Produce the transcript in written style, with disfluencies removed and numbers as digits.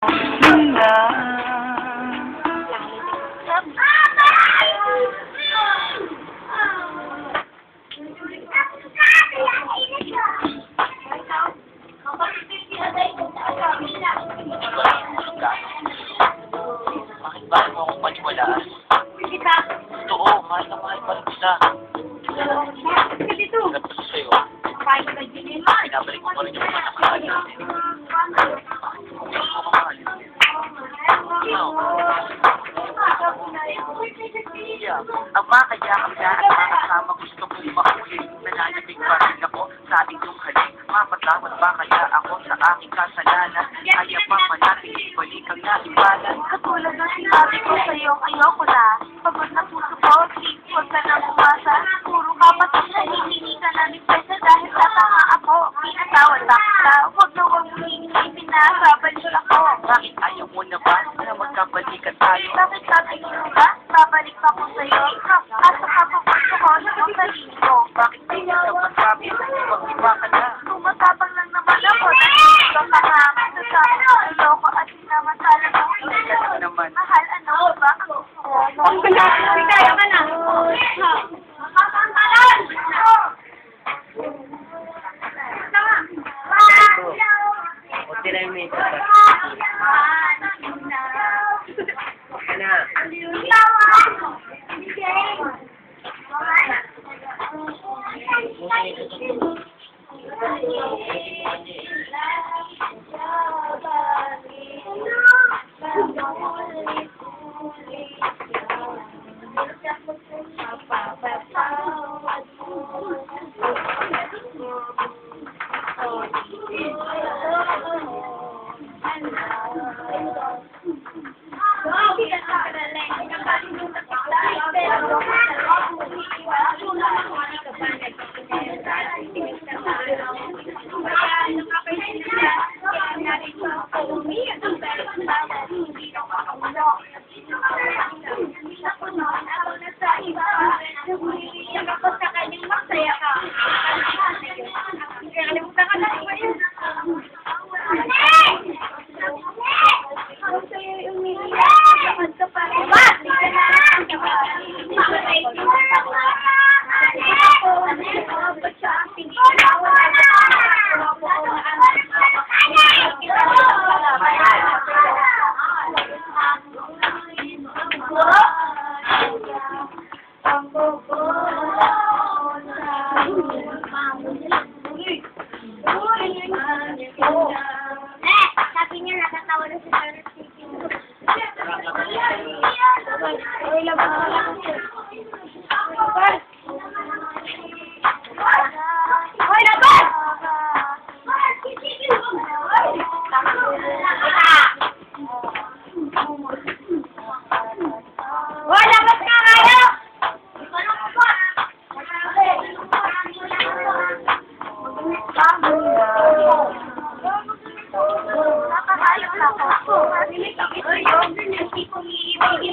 Na. Bakit ba mo akong paniwalaan? Kita. Totoo, mahal na mahal pa rin kita. Bakit dito? Tapos sa'yo, Kahit ka din pinabalik ko pa rin yung mga nakaraan natin. Hindi ko kamahal. Yeah. Ang mga kayakap niya at mga kasama gusto kong mahuli. Nananabig pa rin ako sa inyong halik. Mapatawad ba kaya ako sa aking kasalanan? Kaya pa manatili, balik ang naiwanan. Katulad ng sinabi ko sa'yo, ayoko na. Pagod na puso ko, please, huwag ka na umasa. Puro kapatid na hihingi ka na ni Pesa dahil tatanga ako. Pinatawad ba kita? Huwag na huwag mo hihingi, pinababalik ako. Bakit ayaw mo na ba na magkabalikan tayo? Bakit sabi mo ba? Babalik pa ko sa'yo. Asa ka pa gusto ko sa sarili ko. Bakit di ka na magsabi na mag-iba ka na? Tumatapang lang naman ako. Nandito ka nga. Masasabi ko ayoko at di naman talaga. Ano naman? Mahal, ano ba? Ang ganda. Kaya ka na. Makakantalan! Huwag tila yung mesa ba? Ano? Sabi niya natatawa na si Sarah Stephen. Hoy, labas! Hoy, labas ka kayo! Nakakayos ako. Hindi ko umiibig.